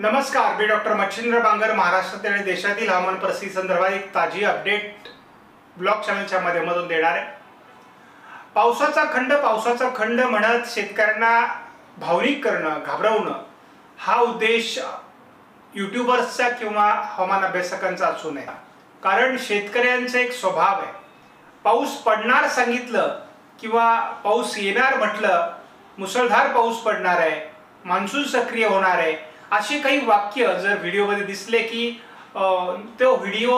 नमस्कार, मी डॉक्टर मच्छिंद्र बांगर महाराष्ट्रातील आणि देशातील हवामान परिस्थिती संदर्भात एक ताजी अपडेट ब्लॉग चॅनलच्या माध्यमातून देणार आहे। पावसाचा खंड म्हणत शेतकऱ्यांना भावनिक करणं, घाबरवणं हा उद्देश यूट्यूबर्सचा किंवा हवामान अभ्यासकांचा असू नये। कारण शेतकऱ्यांचा एक स्वभाव आहे, पाऊस पडणार सांगितलं किंवा पाऊस येणार म्हटलं, मुसळधार पाऊस पडणार आहे, मान्सून सक्रिय होणार आहे, अशी काही वाक्य जर व्हिडिओमध्ये दिसले की तो व्हिडिओ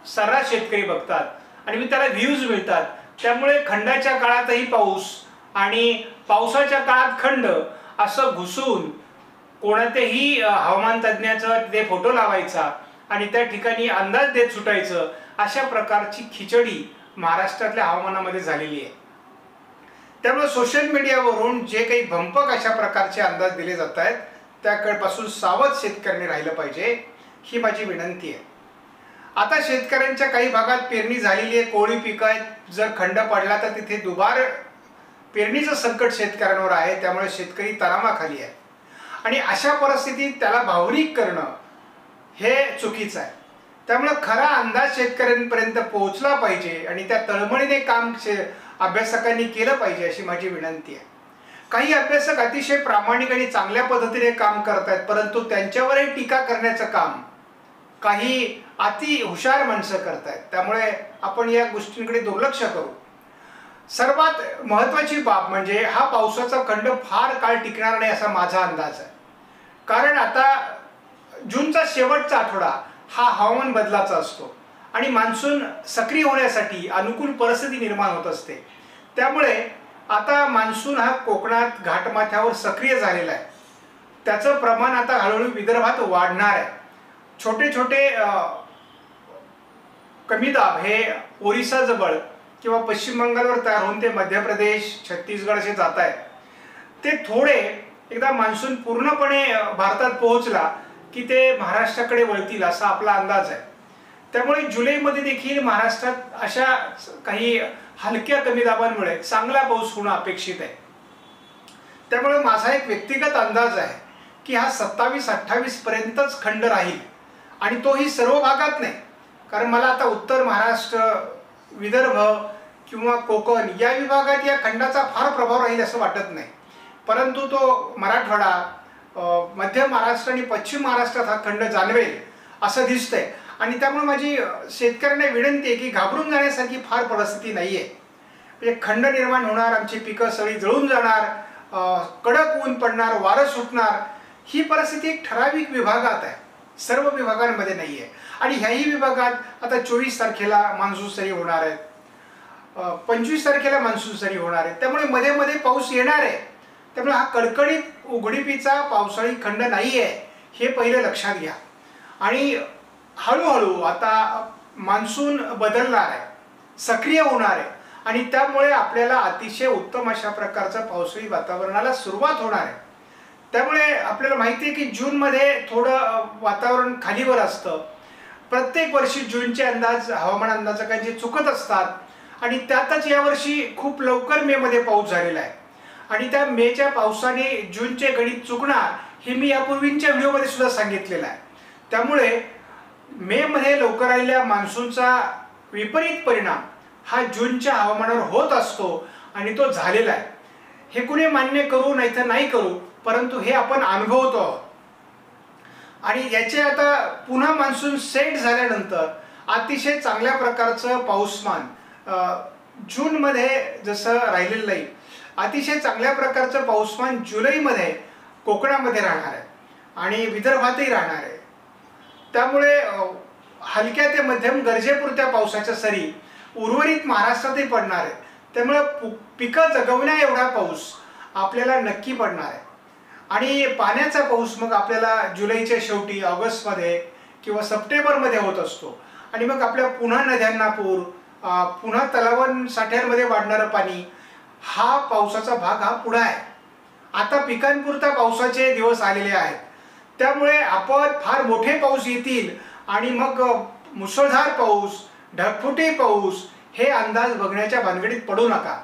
सर्रास शेतकरी बघतात आणि त्याला व्ह्यूज मिळतात। त्यामुळे खंडाच्या काळातही पाऊस आणि पावसाच्या काळात खंड असं घुसून कोणत्याही हवामान तज्ञाचा ते फोटो लावायचा आणि त्या ठिकाणी अंदाज देत सुटायचं, अशा प्रकारची खिचडी महाराष्ट्रातल्या हवामानामध्ये झालेली आहे। त्यामुळे सोशल मीडियावरून जे काही भंपक अशा प्रकारचे अंदाज दिले जात आहेत त्याकडपासून सावध शेतकऱ्यांनी राहिलं पाहिजे, ही माझी विनंती आहे। आता शेतकऱ्यांच्या काही भागात पेरणी झालेली आहे, कोळी पिकं आहेत, जर खंड पडला तर तिथे दुबार पेरणीचं संकट शेतकऱ्यांवर आहे। त्यामुळे शेतकरी तणावाखाली आहे आणि अशा परिस्थितीत त्याला भावनिक करणं हे चुकीचं आहे। त्यामुळे खरा अंदाज शेतकऱ्यांपर्यंत पोहोचला पाहिजे आणि त्या तळमळीने काम अभ्यासकांनी केलं पाहिजे, अशी माझी विनंती आहे। काही अभ्यासक अतिशय प्रामाणिक आणि चांगल्या पद्धतीने काम करत आहेत, परंतु त्यांच्यावरही टीका करण्याचं काम काही अति हुशार माणसं करत आहेत। त्यामुळे आपण या गोष्टींकडे दुर्लक्ष करू। सर्वात महत्त्वाची बाब म्हणजे हा पावसाचा खंड फार काळ टिकणार नाही असा माझा अंदाज आहे। कारण आता जूनचा शेवटचा आठवडा हा हवामान बदलाचा असतो आणि मान्सून सक्रिय होण्यासाठी अनुकूल परिस्थिती निर्माण होत असते। त्यामुळे आता मान्सून हा कोकणात घाटमाथ्यावर सक्रिय झालेला आहे, त्याचं प्रमाण आता हळूहळू विदर्भात वाढणार आहे। छोटे छोटे कमी दाब हे ओरिसा जवळ किंवा पश्चिम बंगालवर तयार होऊन ते मध्य प्रदेश, छत्तीसगड असे जात आहेत। ते थोडे एकदा मान्सून पूर्णपणे भारतात पोहोचला की ते महाराष्ट्राकडे वळतील असा आपला अंदाज आहे। त्यामुळे जुलैमध्ये देखील महाराष्ट्रात अशा काही हलक्या कमी दाबांमुळे चांगला पाऊस होणं अपेक्षित आहे। त्यामुळे माझा एक व्यक्तिगत अंदाज आहे की हा 27-28 पर्यंतच खंड राहील आणि तोही सर्व भागात नाही। कारण मला आता उत्तर महाराष्ट्र, विदर्भ किंवा कोकण या विभागात या खंडाचा फार प्रभाव राहील असं वाटत नाही, परंतु तो मराठवाडा, मध्य महाराष्ट्र आणि पश्चिम महाराष्ट्रात हा खंड जाणवेल असं दिसतंय। आणि त्यामुळे माझी शेतकऱ्यांना विनंती आहे की घाबरून जाण्यासारखी फार परिस्थिती नाही आहे। म्हणजे खंड निर्माण होणार, आमची पिकं सगळी जळून जाणार, कडक ऊन पडणार, वारं सुटणार, ही परिस्थिती एक ठराविक विभागात आहे, सर्व विभागांमध्ये नाही आहे। आणि ह्याही विभागात आता 24 तारखेला मान्सून सरी होणार आहेत, 25 तारखेला मान्सून सरी होणार आहे। त्यामुळे मध्ये मध्ये पाऊस येणार आहे। त्यामुळे हा कडकडीत उघडीपीचा पावसाळी खंड नाही आहे, हे पहिले लक्षात घ्या। आणि हळूहळू आता मान्सून बदलणार आहे, सक्रिय होणार आहे आणि त्यामुळे आपल्याला अतिशय उत्तम अशा प्रकारचं पावसाळी वातावरणाला सुरुवात होणार आहे। त्यामुळे आपल्याला माहिती आहे की जूनमध्ये थोडं वातावरण खालीवर असतं। प्रत्येक वर्षी जूनचे अंदाज हवामान अंदाजकांचे चुकत असतात आणि त्यातच यावर्षी खूप लवकर मेमध्ये पाऊस झालेला आहे आणि त्या मेच्या पावसाने जूनचे गणित चुकणार हे मी यापूर्वीच्या व्हिडिओमध्ये सुद्धा सांगितलेलं आहे। त्यामुळे मे मध्ये लवकर आलेल्या मान्सूनचा विपरीत परिणाम हा जूनच्या हवामानावर होत असतो आणि तो झालेला आहे। हे कुणी मान्य करू नाही तर नाही करू, परंतु हे आपण अनुभवतो आहोत। आणि याचे आता पुन्हा मान्सून सेट झाल्यानंतर अतिशय चांगल्या प्रकारचं पाऊसमान जूनमध्ये जसं राहिलेलं नाही, अतिशय चांगल्या प्रकारचं पाऊसमान जुलैमध्ये कोकणामध्ये राहणार आहे आणि विदर्भातही राहणार आहे। त्यामुळे हलक्या ते मध्यम गरजेपुरत्या पावसाच्या सरी उर्वरित महाराष्ट्रातही पडणार आहे। त्यामुळे पिकं जगवण्या एवढा पाऊस आपल्याला नक्की पडणार आहे आणि पाण्याचा पाऊस मग आपल्याला जुलैच्या शेवटी, ऑगस्टमध्ये किंवा सप्टेंबरमध्ये होत असतो आणि मग आपल्या पुन्हा नद्यांना पूर, पुन्हा तलावां साठ्यांमध्ये वाढणारं पाणी, हा पावसाचा भाग हा पुढे आहे। आता पिकांपुरता पावसाचे दिवस आलेले आहेत। त्यामुळे आपण फार मोठे पाऊस येतील आणि मग मुसळधार पाऊस, ढगफुटी पाऊस हे अंदाज बघण्याच्या भानगडीत पडू नका।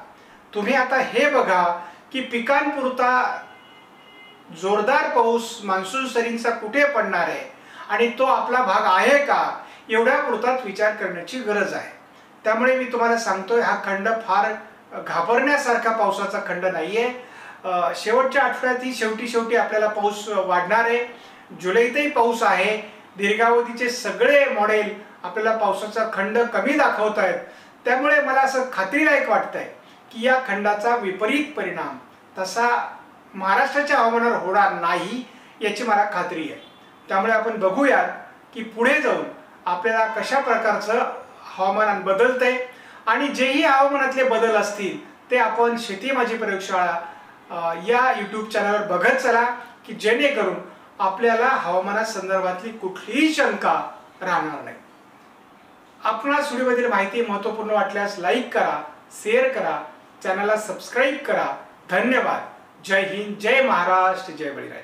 तुम्ही आता हे बघा की पिकांपुरता जोरदार पाऊस मान्सून सरींचा कुठे पडणार आहे आणि तो आपला भाग आहे का, एवढ्या पुरताच विचार करण्याची गरज आहे. त्यामुळे मी तुम्हाला सांगतोय, हा खंड फार घाबरण्यासारखा पावसाचा खंड नाहीये. शेवटच्या आठवड्यातही शेवटी आपल्याला पाऊस वाढणार आहे. जुलैतही पाऊस आहे. दीर्घावधीचे सगळे मॉडेल आपल्याला पावसाचा खंड कमी दाखवत आहेत. त्यामुळे मला असं खात्रीलायक वाटतंय की या खंडाचा विपरीत परिणाम तसा महाराष्ट्राच्या हवामानावर होणार नाही याची मला खात्री आहे. त्यामुळे आपण बघूयात की पुढे जाऊन आपल्याला कशा प्रकारचं हवामान बदलतंय आणि जेही हवामानातले बदल असतील ते आपण शेती माझी प्रयोगशाळा या यूट्यूब चॅनलवर बघत चला, की जेणेकरून आपल्याला हवामानासंदर्भातली कुठलीही शंका राहणार नाही. आपणास व्हिडिओमधील माहिती महत्त्वपूर्ण वाटल्यास लाईक करा, शेअर करा, चॅनलला सबस्क्राईब करा. धन्यवाद. जय हिंद, जय महाराष्ट्र, जय बळीराजा.